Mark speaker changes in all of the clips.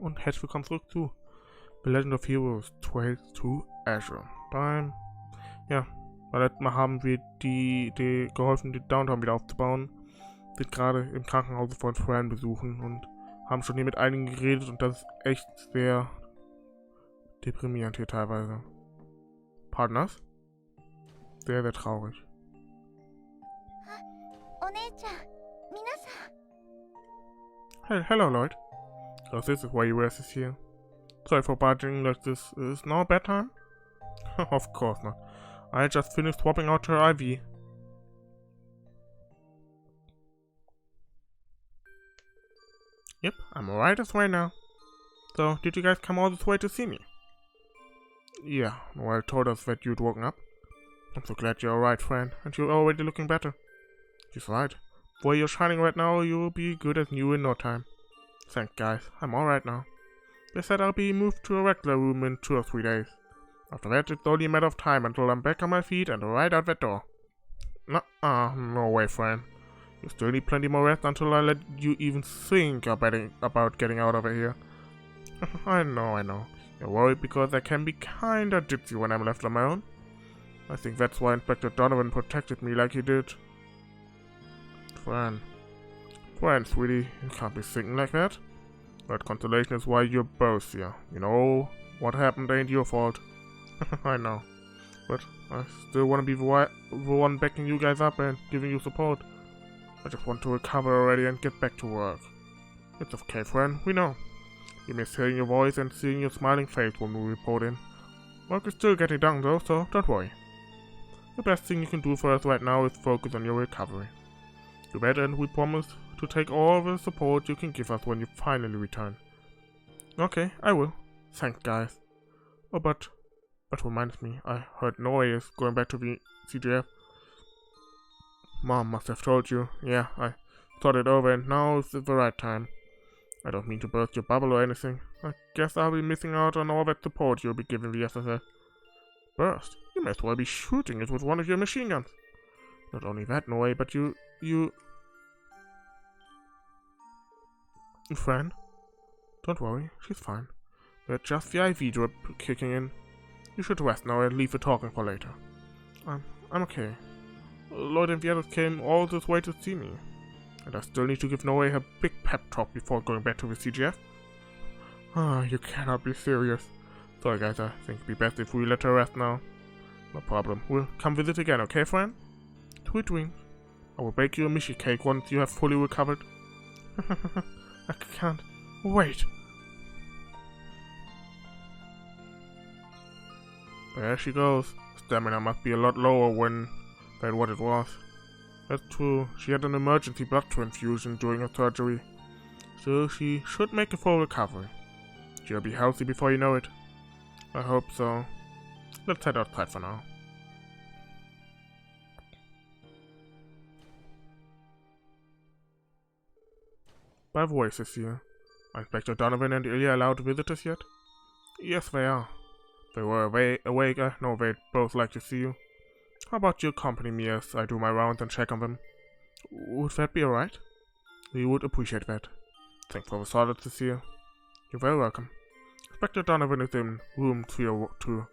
Speaker 1: und herzlich willkommen zurück zu The Legend of Heroes Trails to Azure. Beim letzten Mal haben wir die geholfen, die Downtown wieder aufzubauen. Sind gerade im Krankenhaus von Fran besuchen und haben schon hier mit einigen geredet und das ist echt sehr deprimierend hier teilweise. Partners? Sehr, sehr traurig. Hello, Lloyd. So this is why Wazy is here. Sorry for barging like this. Is now a bad time? Of course not. I just finished swapping out her IV. Yep, I'm alright this way now. So, did you guys come all this way to see me? Yeah, Noel told us that you'd woken up. I'm so glad you're alright, Fran, and you're already looking better. She's right. The way you're shining right now, you'll be good as new in no time. Thanks, guys. I'm alright now. They said I'll be moved to a regular room in 2 or 3 days. After that, it's only a matter of time until I'm back on my feet and right out that door. No way, Fran. You still need plenty more rest until I let you even think about getting out of here. I know. You're worried because I can be kinda ditzy when I'm left on my own. I think that's why Inspector Donovan protected me like he did. Fran, sweetie, you can't be thinking like that. That consolation is why you're both here. You know, what happened ain't your fault. I know. But I still want to be the one backing you guys up and giving you support. I just want to recover already and get back to work. It's okay, Fran, we know. We miss hearing your voice and seeing your smiling face when we report in. Work is still getting done though, so don't worry. The best thing you can do for us right now is focus on your recovery. You bet, and we promise to take all the support you can give us when you finally return. Okay, I will. Thanks, guys. Oh, but reminds me, I heard Noel is going back to the CGF. Mom must have told you. Yeah, I thought it over and now is the right time. I don't mean to burst your bubble or anything. I guess I'll be missing out on all that support you'll be giving the SSS. Burst? You may as well be shooting it with one of your machine guns. Not only that, Noel, but you... Fran? Don't worry, she's fine. But just the IV drip kicking in. You should rest now and leave the talking for later. I'm okay. Lloyd and the others came all this way to see me. And I still need to give Noel a big pep talk before going back to the CGF. You cannot be serious. Sorry guys, I think it'd be best if we let her rest now. No problem. We'll come visit again, okay, Fran? Sweet dreams. I will bake you a mishi cake once you have fully recovered. I can't wait. There she goes. Stamina must be a lot lower than what it was. That's true. She had an emergency blood transfusion during her surgery. So she should make a full recovery. She'll be healthy before you know it. I hope so. Let's head outside for now. By voices here. Are Inspector Donovan and Illya allowed visitors yet? Yes, they are. They were awake. I know they'd both like to see you. How about you accompany me as I do my rounds and check on them? Would that be alright? We would appreciate that. Thanks for the solid this year. You're very welcome. Inspector Donovan is in room 302.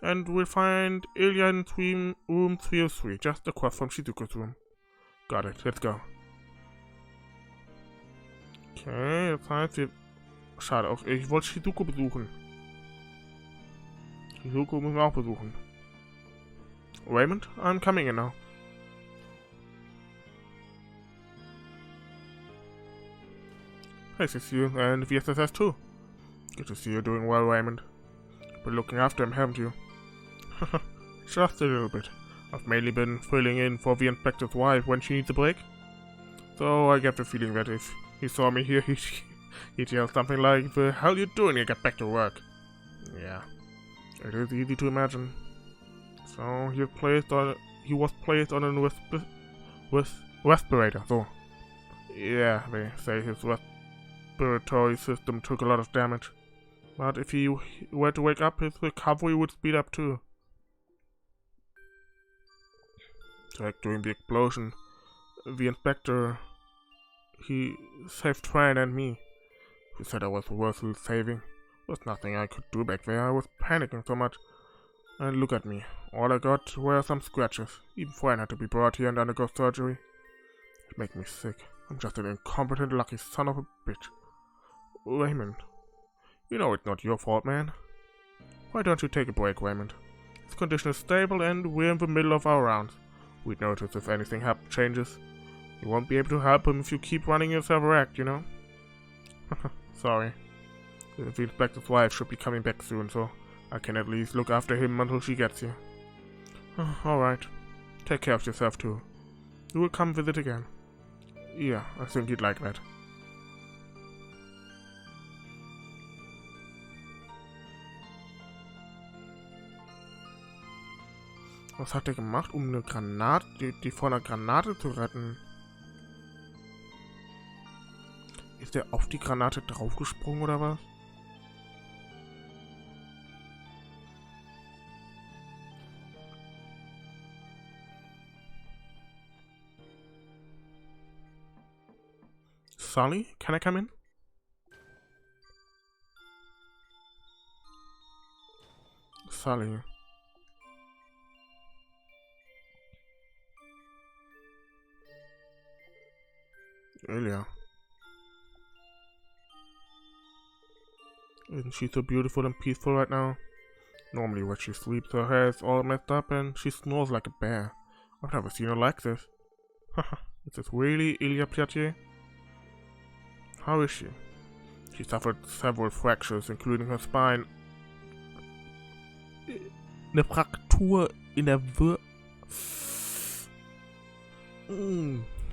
Speaker 1: And we'll find Illya in room 303, just across from Shizuku's room. Got it, let's go. Okay, das heißt, schade, auch ich wollte Shizuku besuchen. Shizuku müssen wir auch besuchen. Raymond, I'm coming in now. Nice to see you, and the SSS too. Good to see you doing well, Raymond. You've been looking after him, haven't you? Just a little bit. I've mainly been filling in for the inspector's wife when she needs a break. So I get the feeling that if he saw me here, he'd yell something like, "The hell you doing to get back to work?" Yeah, it is easy to imagine. So he was placed on a respirator. So yeah, they say his respiratory system took a lot of damage. But if he were to wake up, his recovery would speed up too. Like during the explosion, the inspector, he saved Fran and me. You said I was worth saving. There was nothing I could do back there. I was panicking so much. And look at me. All I got were some scratches. Even Fran had to be brought here and undergo surgery. It makes me sick. I'm just an incompetent, lucky son of a bitch. Raymond. You know it's not your fault, man. Why don't you take a break, Raymond? His condition is stable and we're in the middle of our rounds. We'd notice if anything changes. You won't be able to help him if you keep running yourself erect, you know? Sorry. The inspector's wife should be coming back soon, so I can at least look after him until she gets here. Alright. Take care of yourself too. You will come visit again. Yeah, I think you'd like that. Was hat er gemacht, um eine Granate, die vor einer Granate zu retten? Ist er auf die Granate draufgesprungen oder was? Sully, can I come in? Sully. Illya. Isn't she so beautiful and peaceful right now? Normally when she sleeps her hair is all messed up and she snores like a bear. I've never seen her like this. Is this really Illya Piatier? How is she? She suffered several fractures, including her spine. Eine Fraktur in der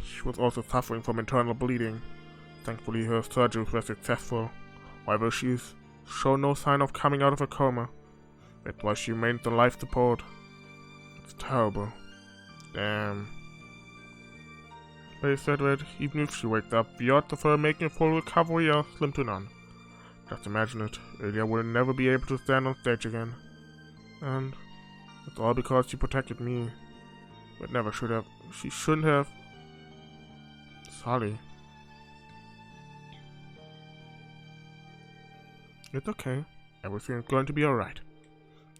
Speaker 1: She was also suffering from internal bleeding. Thankfully, her surgeries were successful. However, she's shown no sign of coming out of a coma. That's why she remains on life support. It's terrible. Damn. They said that even if she wakes up, the odds of her making a full recovery are slim to none. Just imagine it. Illya will never be able to stand on stage again. And it's all because she protected me. But never should have. She shouldn't have. Sully. It's okay. Everything is going to be alright.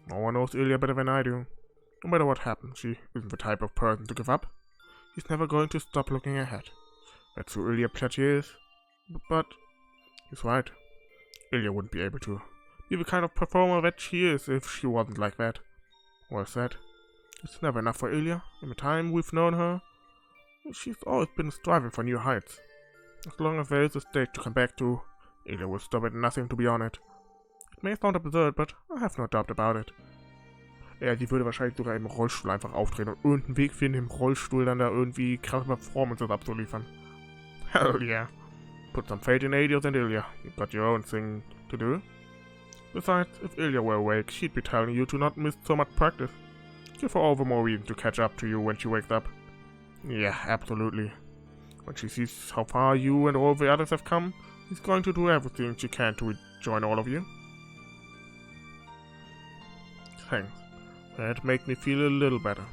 Speaker 1: No one knows Illya better than I do. No matter what happens, she isn't the type of person to give up. She's never going to stop looking ahead. That's who Illya Piatier is. But he's right. Illya wouldn't be able to be the kind of performer that she is if she wasn't like that. Well said. It's never enough for Illya. In the time we've known her, she's always been striving for new heights. As long as there is a stage to come back to, Illya will stop at nothing to be on it. It may sound absurd, but I have no doubt about it. Ja, die würde wahrscheinlich sogar im Rollstuhl einfach auftreten und irgendeinen Weg finden, im Rollstuhl dann da irgendwie krasse Performances abzuliefern. Hell yeah. Put some faith in Arios and Illya. You've got your own thing to do. Besides, if Illya were awake, she'd be telling you to not miss so much practice. Give her all the more reason to catch up to you when she wakes up. Yeah, absolutely. When she sees how far you and all the others have come, she's going to do everything she can to join all of you. Thanks. That makes me feel a little better.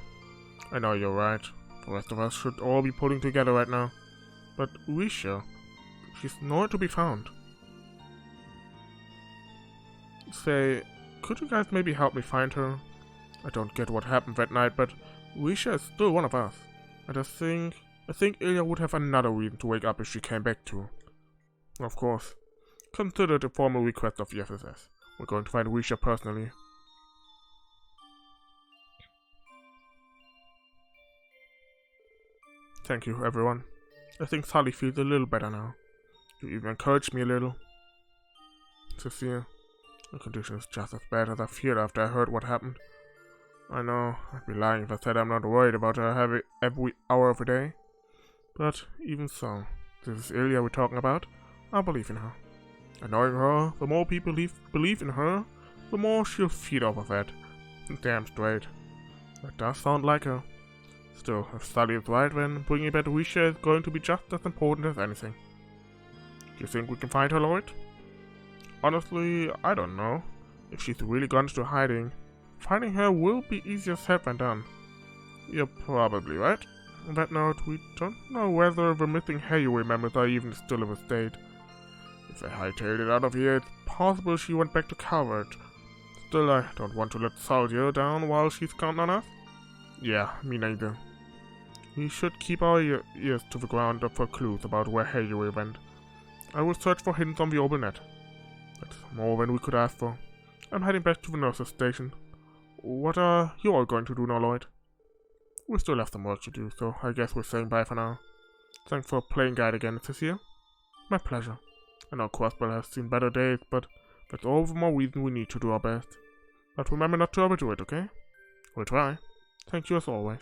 Speaker 1: I know you're right. The rest of us should all be pulling together right now. But Risha, she's nowhere to be found. Say, could you guys maybe help me find her? I don't get what happened that night, but Risha is still one of us. And I think Illya would have another reason to wake up if she came back too. Of course. Consider it a formal request of the SSS. We're going to find Risha personally. Thank you, everyone. I think Sully feels a little better now. You even encouraged me a little. Cecile, the condition is just as bad as I feared after I heard what happened. I know, I'd be lying if I said I'm not worried about her every hour of the day. But even so, this is Illya we're talking about. I believe in her. And knowing her, the more people believe in her, the more she'll feed off of that. Damn straight. That does sound like her. Still, if Sully is right, then bringing back Risha is going to be just as important as anything. Do you think we can find her, Lloyd? Honestly, I don't know. If she's really gone into hiding, finding her will be easier said than done. You're probably right. On that note, we don't know whether the missing Hayway members are even still in the state. If they hightailed it out of here, it's possible she went back to Calvard. Still, I don't want to let Soldier down while she's counting on us. Yeah, me neither. We should keep our ears to the ground for clues about where Hayway went. I will search for hints on the orbital net. That's more than we could ask for. I'm heading back to the nurse's station. What are you all going to do now, Lloyd? We still have some work to do, so I guess we're saying bye for now. Thanks for playing guide again this year. My pleasure. I know Crossbell has seen better days, but that's all the more reason we need to do our best. But remember not to overdo it, okay? We'll try. Thank you as always.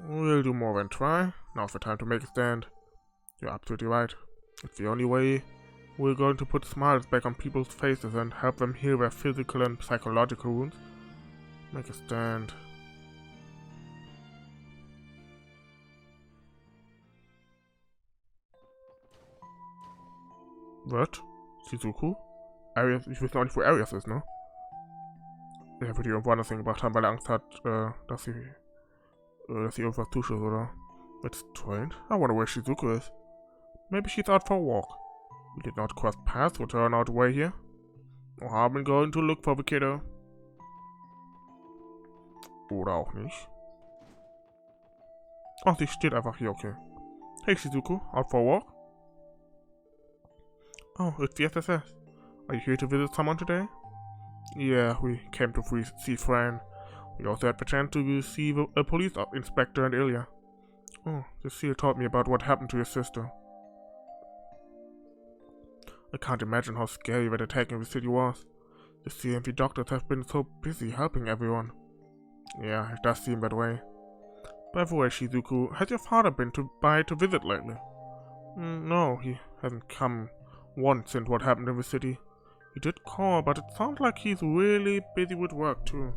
Speaker 1: We'll do more than try. Now's the time to make a stand. You're absolutely right. It's the only way we're going to put smiles back on people's faces and help them heal their physical and psychological wounds. Make a stand. Was? Shizuku? Arios, ich weiß noch nicht, wo Arios ist, ne? Er wird die irgendwo anders hingebracht haben, weil er Angst hat, dass sie irgendwas zuschaut, oder? That's strange. I wonder where Shizuku is. Maybe she's out for a walk. We did not cross paths or turn out way here. No harm in going to look for the kiddo. Oder auch nicht. Ach, sie steht einfach hier, okay. Hey Shizuku, out for a walk? Oh, it's the SSS. Are you here to visit someone today? Yeah, we came to see Fran. We also had the chance to see a police inspector and Illya. Oh, the seal told me about what happened to your sister. I can't imagine how scary that attack in the city was. The seal and the doctors have been so busy helping everyone. Yeah, it does seem that way. By the way, Shizuku, has your father been by to visit lately? No, he hasn't come once since what happened in the city. He did call, but it sounds like he's really busy with work too.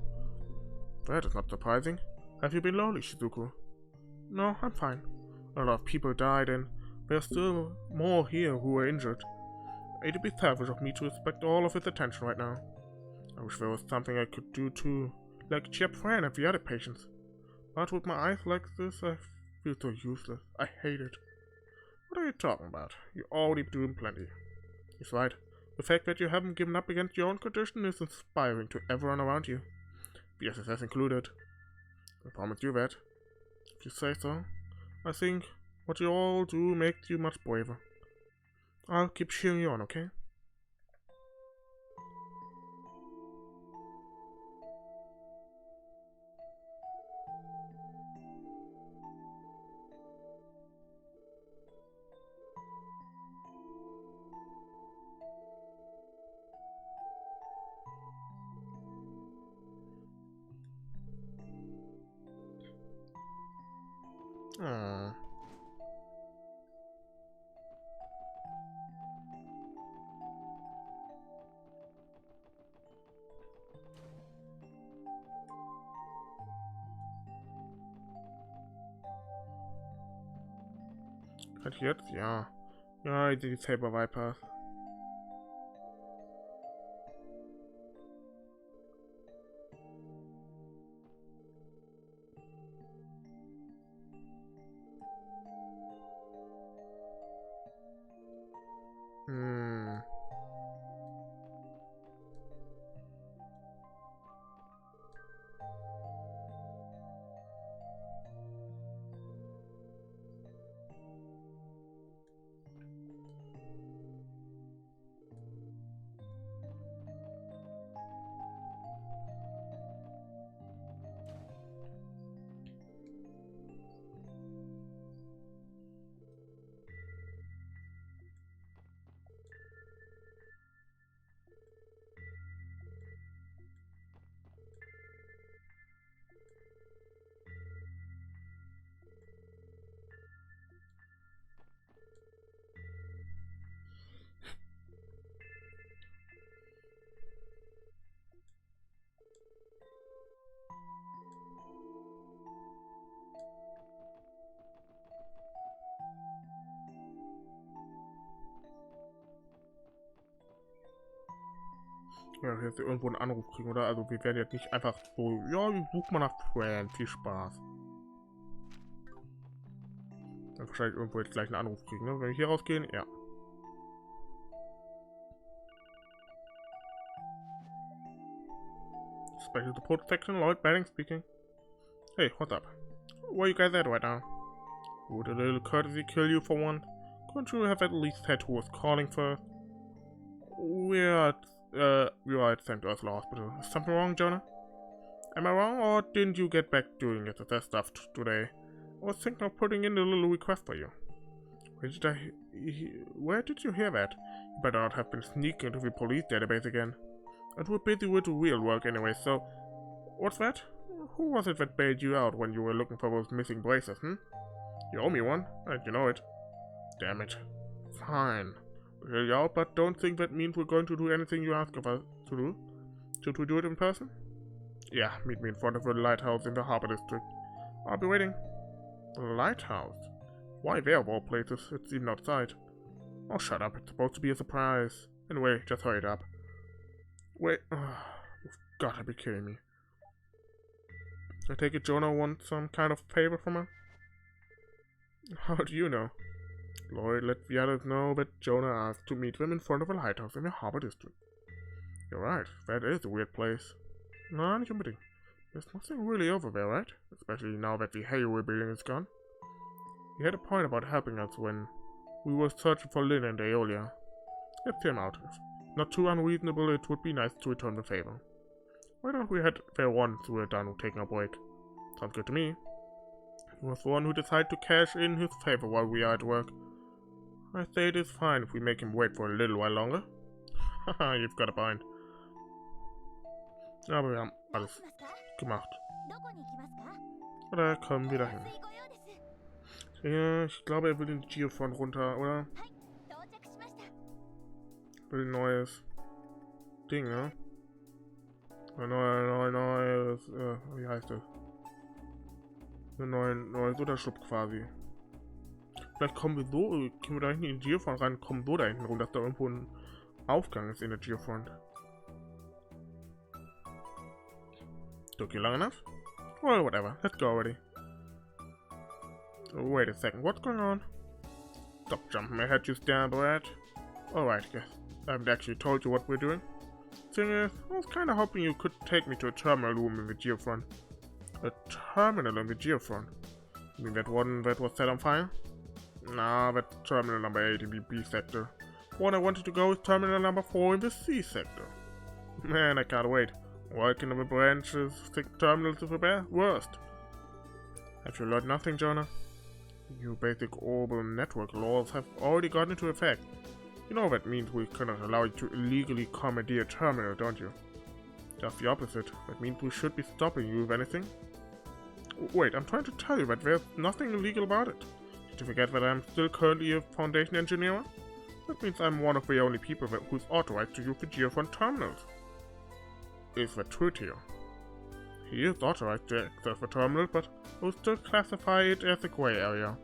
Speaker 1: That is not surprising. Have you been lonely, Shizuku? No, I'm fine. A lot of people died and there are still more here who were injured. It'd be selfish of me to expect all of his attention right now. I wish there was something I could do to, like cheer Fran and the other patients. But with my eyes like this, I feel so useless. I hate it. What are you talking about? You're already doing plenty. He's right. The fact that you haven't given up against your own condition is inspiring to everyone around you. The SSS included. I promise you that. If you say so. I think what you all do makes you much braver. I'll keep cheering you on, okay? Aww. Halt jetzt? Ja. Ja, die Saber Vipers. Ja, jetzt irgendwo einen Anruf kriegen, oder? Also wir werden jetzt nicht einfach so, ja, wir suchen mal nach Fran, viel Spaß. Dann wahrscheinlich irgendwo jetzt gleich einen Anruf kriegen, ne? Wenn wir hier rausgehen, ja. Special Support Section, Lloyd Bannings speaking. Hey, what's up? Where you guys at right now? Would a little courtesy kill you for one? Couldn't you have at least said who was calling first? We are at St. Ursula Hospital. Is something wrong, Jonah? Am I wrong, or didn't you get back doing SSS stuff today? I was thinking of putting in a little request for you. Where did you hear that? You better not have been sneaking into the police database again. And we're busy with the real work anyway, so... What's that? Who was it that bailed you out when you were looking for those missing braces, You owe me one, and you know it. Damn it. Fine. We'll bail you out, but don't think that means we're going to do anything you ask of us to do. Should we do it in person? Yeah, meet me in front of the lighthouse in the harbor district. I'll be waiting. The lighthouse? Why there of all places? It's even outside. Oh, shut up. It's supposed to be a surprise. Anyway, just hurry it up. Wait. You've gotta be kidding me. I take it Jonah wants some kind of favor from her? How do you know? Lloyd let the others know that Jonah asked to meet them in front of a lighthouse in the harbor district. You're right, that is a weird place. No, I'm admitting. There's nothing really over there, right? Especially now that the Hayward building is gone. He had a point about helping us when we were searching for Lynn and Illya. Let's hear him out. If not too unreasonable, it would be nice to return the favor. Why don't we head there once we're done taking a break? Sounds good to me. He was the one who decided to cash in his favor while we are at work. I say it is fine if we make him wait for a little while longer. Haha, you've got a point. Aber wir haben alles gemacht. Oder kommen wir dahin? Ja, ich glaube, er will den Geofront runter, oder? Will ein neues Ding, ne? Neues, wie heißt das? Ein neues Unterschlupf quasi. Vielleicht kommen wir so, können wir da hinten in den Geofront rein, kommen so da hinten rum, dass da irgendwo ein Aufgang ist in der Geofront. Took you long enough? Well, whatever. Let's go already. Oh, wait a second. What's going on? Stop jumping ahead, you stab rat. Alright, guess I haven't actually told you what we're doing. Thing is, I was kinda hoping you could take me to a terminal room in the Geofront. A terminal in the Geofront? You mean that one that was set on fire? Nah, that's terminal number 8 in the B sector. One I wanted to go is terminal number 4 in the C sector. Man, I can't wait. Working on the branches, think terminals is the worst. Have you learned nothing, Jonah? New basic orbital network laws have already gone into effect. You know that means we cannot allow you to illegally commandeer a terminal, don't you? Just the opposite. That means we should be stopping you, if anything. Wait, I'm trying to tell you that there's nothing illegal about it. Did you forget that I'm still currently a Foundation engineer? That means I'm one of the only people who's authorized to use the Geofront terminals. Is that true to you? He is authorized to access the terminal, but will still classify it as a gray area.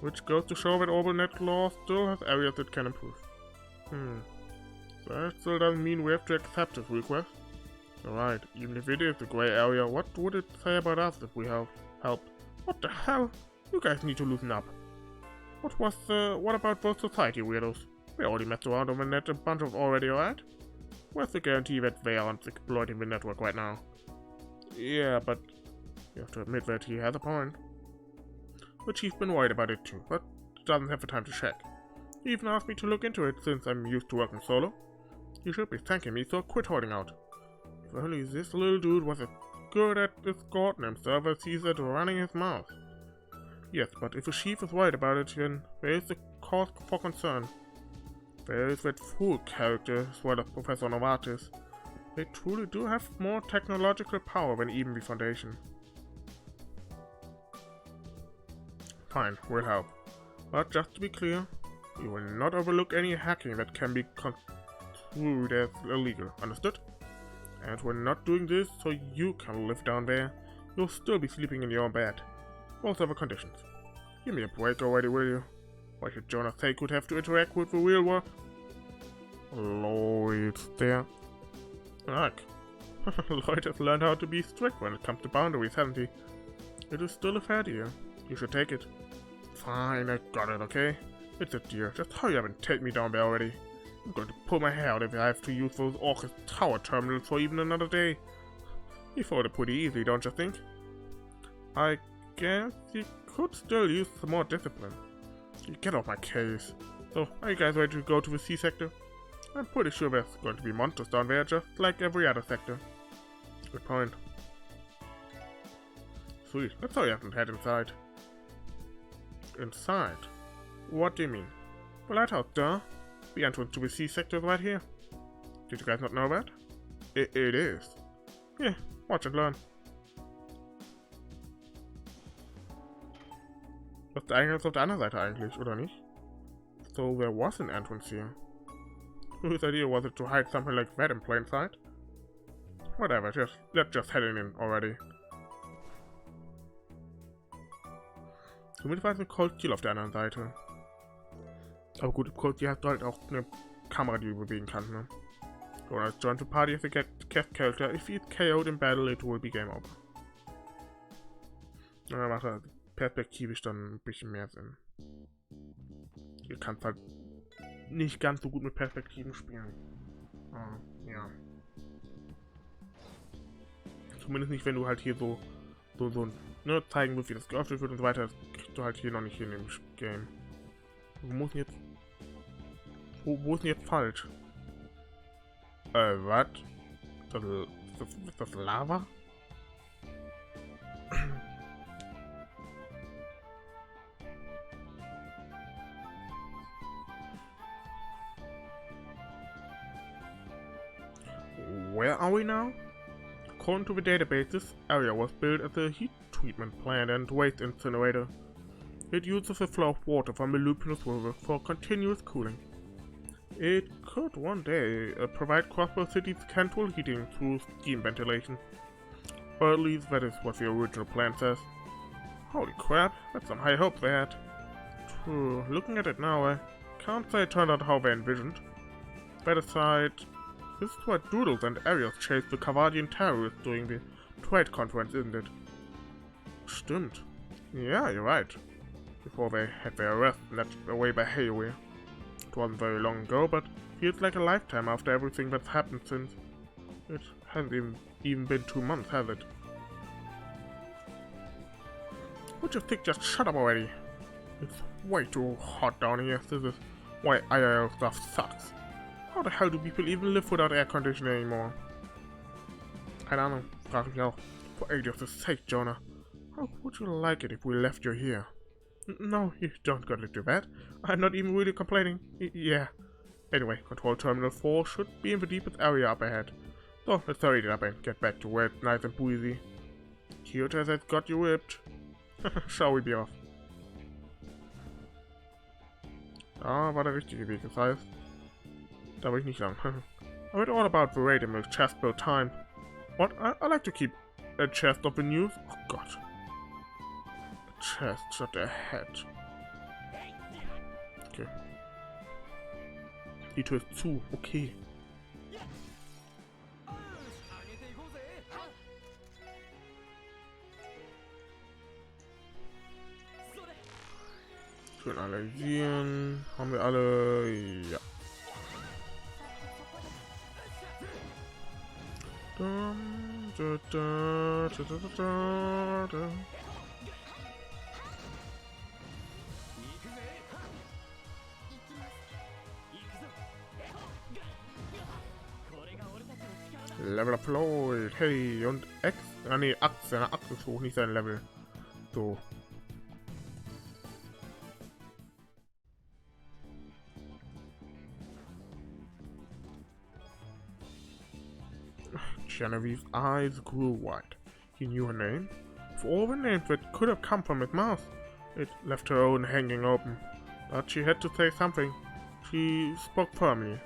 Speaker 1: Which goes to show that orbital net law still has areas it can improve. So that still doesn't mean we have to accept his request. Alright, even if it is a gray area, what would it say about us if we helped? What the hell? You guys need to loosen up. What about those society weirdos? They already messed around on the net a bunch of already, alright? Where's the guarantee that they aren't exploiting the network right now? Yeah, but you have to admit that he has a point. The chief's been worried about it too, but doesn't have the time to check. He even asked me to look into it since I'm used to working solo. You should be thanking me, so quit holding out. If only this little dude was as good at escorting himself as he's at running his mouth. Yes, but if the chief is worried about it, then there is a cause for concern. There is that fool character as well as Professor Novartis. They truly do have more technological power than even the Foundation. Fine, we'll help. But just to be clear, we will not overlook any hacking that can be construed as illegal, understood? And we're not doing this so you can live down there. You'll still be sleeping in your bed. Both are the conditions. Give me a break already, will you? Why should Jonah Seeker would have to interact with the real world? Lloyd's there. Ugh. Lloyd has learned how to be strict when it comes to boundaries, hasn't he? It is still a fair deal. You should take it. Fine, I got it, okay? It's a deer. Just hurry up and take me down there already. I'm going to pull my hair out if I have to use those Orcus tower terminals for even another day. You thought it pretty easy, don't you think? I guess you could still use some more discipline. You get off my case. So, are you guys ready to go to the sea sector? I'm pretty sure there's going to be monsters down there just like every other sector. Good point. Sweet, let's hurry up and head inside. Inside? What do you mean? The lighthouse, duh. The entrance to the sea sector is right here. Did you guys not know that? It is. Yeah, watch and learn. Das ist der Eingang auf der anderen Seite eigentlich, oder nicht? So there was an entrance here. Whose idea was it to hide something like that in plain sight? Whatever, let's just head in already. Zumindest war es ein Cold Kill auf der anderen Seite. Aber gut, Cold Kill hast du halt auch eine Kamera, die du bewegen kannst, ne? So, let's join the party as the cast character. If he's KO'd in battle, it will be game over. Ja, macht halt perspektivisch dann ein bisschen mehr Sinn. Ihr kannst halt nicht ganz so gut mit Perspektiven spielen. Ja. Zumindest nicht, wenn du halt hier so ne, zeigen willst, wie das geöffnet wird und so weiter. Das kriegst du halt hier noch nicht hin im Game. Wo ist denn jetzt... Wo ist denn jetzt falsch? Was? Ist das Lava? Where are we now? According to the databases, Area was built as a heat treatment plant and waste incinerator. It uses the flow of water from the Lupinus River for continuous cooling. It could one day provide Crossbell City's central heating through steam ventilation. Or at least that is what the original plan says. Holy crap, that's some high hope they had. True, looking at it now, I can't say it turned out how they envisioned. That aside, this is where Doodles and Arios chased the Calvardian terrorists during the trade conference, isn't it? Stimmt. Yeah, you're right. Before they had their arrest snatched away by Hayway. It wasn't very long ago, but feels like a lifetime after everything that's happened since. It hasn't even been 2 months, has it? Would you think just shut up already? It's way too hot down here. This is why IRL stuff sucks. How the hell do people even live without air conditioning anymore? Keine Ahnung, frag mich auch. For ages' sake, Jonah. How would you like it if we left you here? No, you don't gotta do that. I'm not even really complaining. Yeah. Anyway, Control Terminal 4 should be in the deepest area up ahead. So, let's hurry it up and get back to where it's nice and breezy. Cultes has got you whipped. Shall we be off? Da war der richtige Weg, das heißt, da will ich nicht lang. I read all about the raid in the chest build time. What? I like to keep a chest of the news. Oh god. A chest, not a head. Okay. Die Tür ist zu, okay. Schön analysieren. Haben wir alle? Ja. Level up Lloyd. Hey, und X. Ah ne, Axt. Seine Axt ist hoch, nicht sein Level. So. Genevieve's eyes grew wide. He knew her name. Of all the names that could have come from his mouth, it left her own hanging open. But she had to say something. She spoke firmly.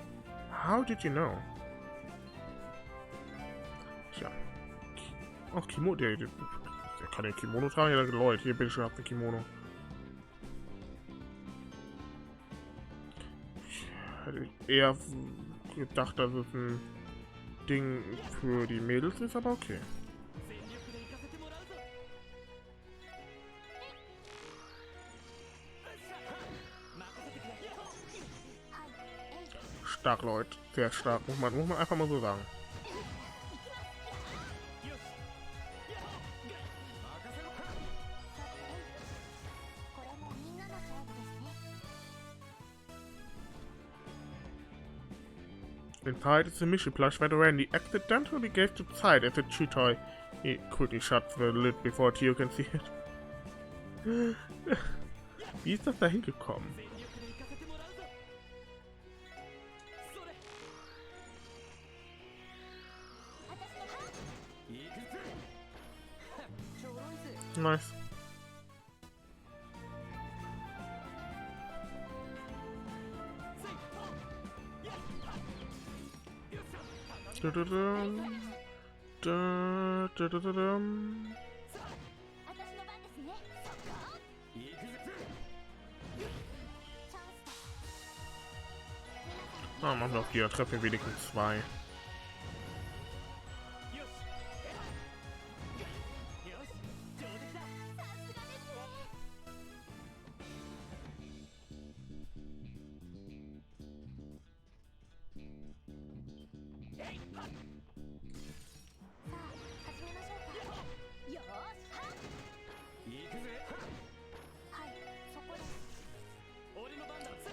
Speaker 1: How did you know? Tja. Ach, Kimono. Der kann den Kimono tragen. Ja, Leute, hier, bitte schön, habt ein Kimono. Ich hätte eher gedacht, dass es ein Ding für die Mädels ist, aber okay. stark, Lloyd. Sehr stark, muss man einfach mal so sagen. Inside is a mission plush that Randy accidentally gave to Side as a chew toy. He quickly shuts the lid before Tio can see it. Wie ist das da hingekommen? Nice. Ah, machen wir auf jeder Treppe wenigstens 2.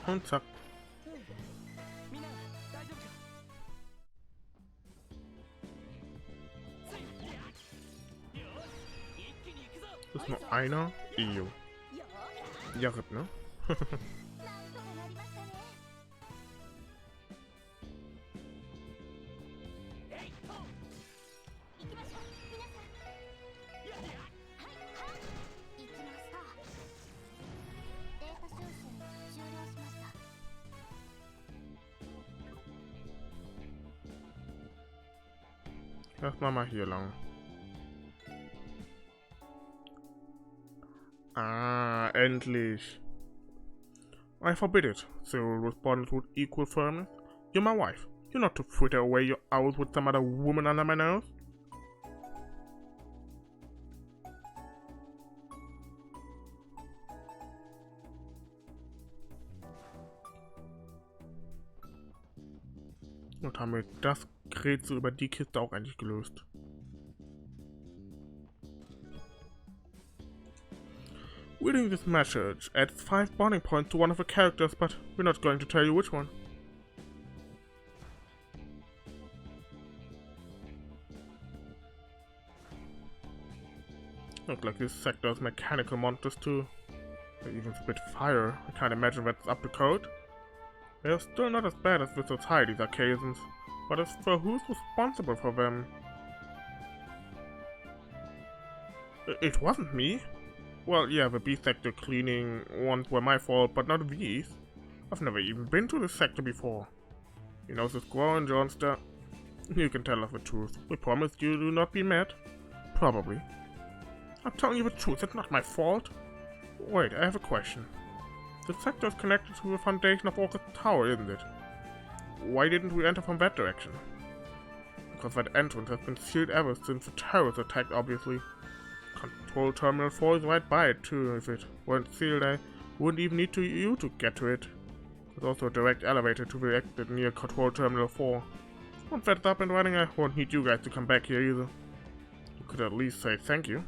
Speaker 1: Und zack. Das ist nur einer. Ew. Ja, ne? Erstmal mal hier lang. Ah, endlich. I forbid it, Cyril responded with equal firmness. You're my wife. You're not to fritter away your hours with some other woman under my nose. Und haben wir das Rätsel über die Kiste auch endlich gelöst. Reading this message adds 5 bonding points to one of the characters, but we're not going to tell you which one. Looks like this sector has mechanical monsters too. They even spit fire. I can't imagine that's up to code. They're still not as bad as the society's archaisms, but as for who's responsible for them... It wasn't me. Well, yeah, the B sector cleaning ones were my fault, but not these. I've never even been to this sector before. You know this growing Johnster? You can tell us the truth. We promised you do not be mad. Probably. I'm telling you the truth, it's not my fault. Wait, I have a question. The sector is connected to the foundation of Orchid Tower, isn't it? Why didn't we enter from that direction? Because that entrance has been sealed ever since the terrorist attack, obviously. Control Terminal 4 is right by it too. If it weren't sealed, I wouldn't even need you to get to it. There's also a direct elevator to the exit near Control Terminal 4. Once that's up and running, I won't need you guys to come back here either. You could at least say thank you.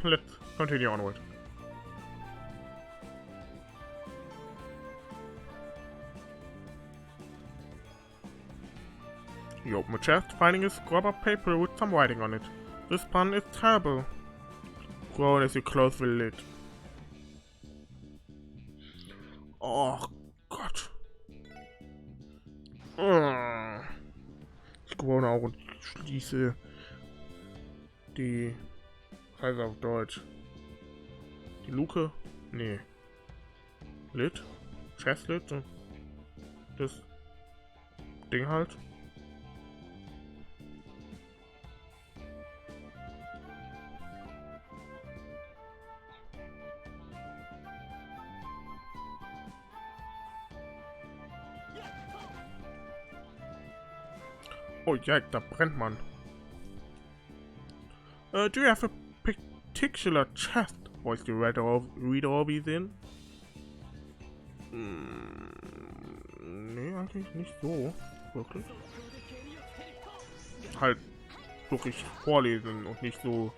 Speaker 1: Let's continue onward. You open the chest, finding a scrub of paper with some writing on it. This pun is terrible. Groan as you close the lid. Oh Gott. Ich groane auch und schließe die... Was heißt auf Deutsch? Die Luke? Nee. Lid? Chestlid? Das Ding halt. Oh ja, da brennt man. Do you have a particular chest voice you read all these in? Nee, eigentlich nicht so. Wirklich. Halt wirklich vorlesen und nicht so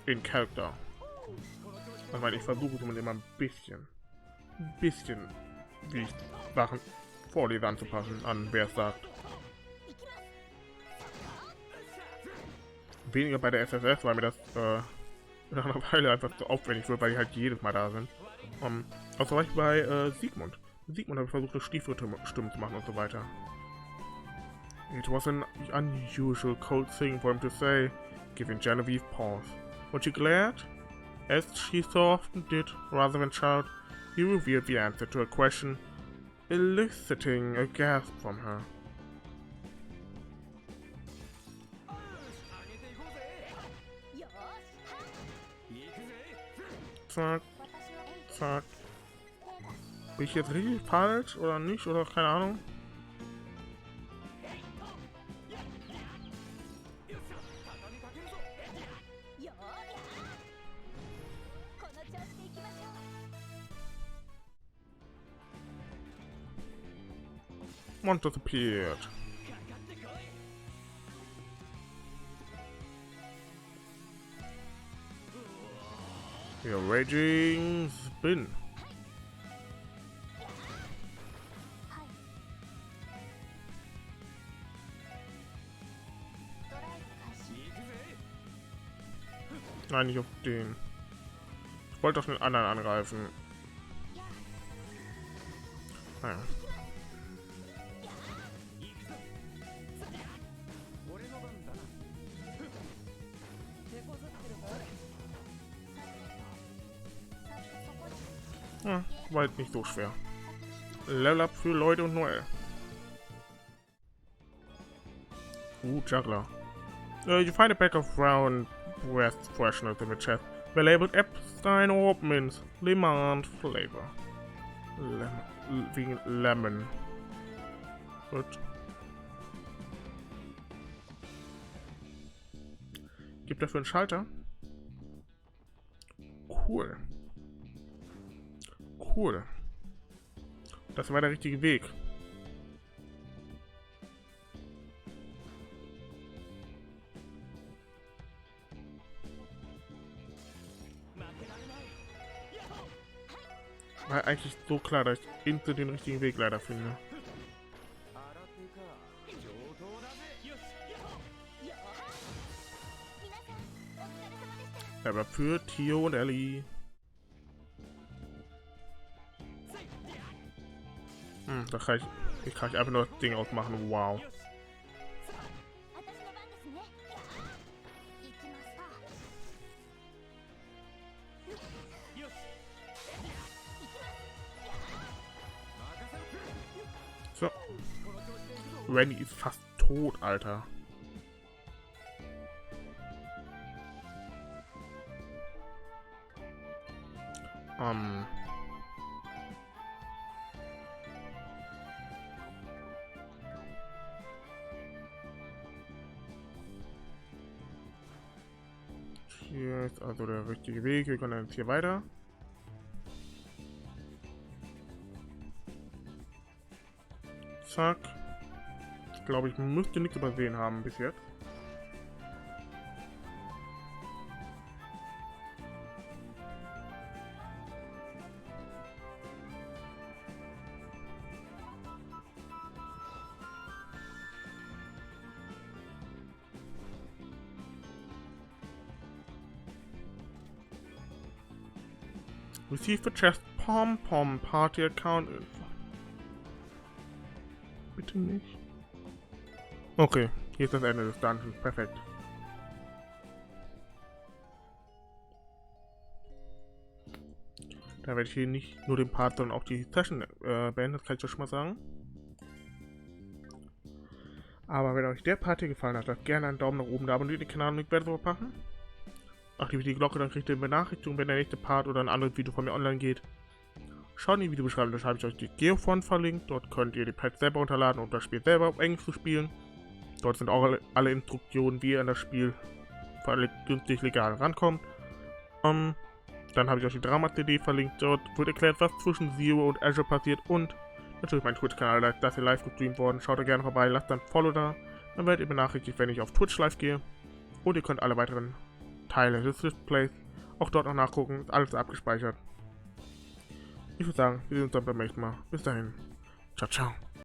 Speaker 1: in Charakter. Ich meine, ich versuche zumindest immer ein bisschen, wie ich Sachen vorlese, anzupassen an wer es sagt. Weniger bei der SSS, weil mir das nach einer Weile einfach so aufwendig wird, weil die halt jedes Mal da sind. Außer Beispiel bei Sigmund. Mit Sigmund habe ich versucht, eine Stiefelstimmen zu machen und so weiter. It was an unusual cold thing for him to say, giving Genevieve pause. Was she glad? As she so often did, rather than shout, he revealed the answer to a question, eliciting a gasp from her. Zack, zack. Bin ich jetzt richtig falsch oder nicht? Oder keine Ahnung? Monsters appeared. Your raging spin. Nein, nicht auf den. Ich wollte doch den anderen angreifen. Naja. Ja, war halt nicht so schwer. Level up für Lloyd und Noel. Juggler. You find a pack of round breast fresheners in the chest. They're labeled Epstein Orpmins. Lemon flavor. Wegen Lemon. Gut. Gibt dafür einen Schalter? Cool. Cool. Das war der richtige Weg. War eigentlich so klar, dass ich instant den richtigen Weg leider finde. Aber für Tio und Ellie. Da kann ich einfach nur das Ding ausmachen. Wow. So. Randy ist fast tot, Alter. Hier ist also der richtige Weg. Wir können jetzt hier weiter. Zack. Ich glaube, ich müsste nichts übersehen haben bis jetzt. Receive the chest Pom-Pom Party Account Info. Bitte nicht. Okay, hier ist das Ende des Dungeons. Perfekt. Da werde ich hier nicht nur den Part, sondern auch die Session beenden, das kann ich doch schon mal sagen. Aber wenn euch der Part hier gefallen hat, lasst gerne einen Daumen nach oben da, abonniert den Kanal und ich werde so machen. Aktiviert die Glocke, dann kriegt ihr Benachrichtigungen, wenn der nächste Part oder ein anderes Video von mir online geht. Schaut in die Videobeschreibung, da habe ich euch die Geofront verlinkt. Dort könnt ihr die Patch selber runterladen und das Spiel selber auf Englisch zu spielen. Dort sind auch alle Instruktionen, wie ihr an das Spiel für alle günstig legal rankommt. Dann habe ich euch die Drama-CD verlinkt. Dort wird erklärt, was zwischen Zero und Azure passiert und natürlich mein Twitch-Kanal, da ist hier live gestreamt worden. Schaut da gerne vorbei, lasst dann ein Follow da. Dann werdet ihr benachrichtigt, wenn ich auf Twitch live gehe. Und ihr könnt alle weiteren Teile des Displays auch dort noch nachgucken. Ist alles abgespeichert. Ich würde sagen, wir sehen uns dann beim nächsten Mal. Bis dahin. Ciao, ciao.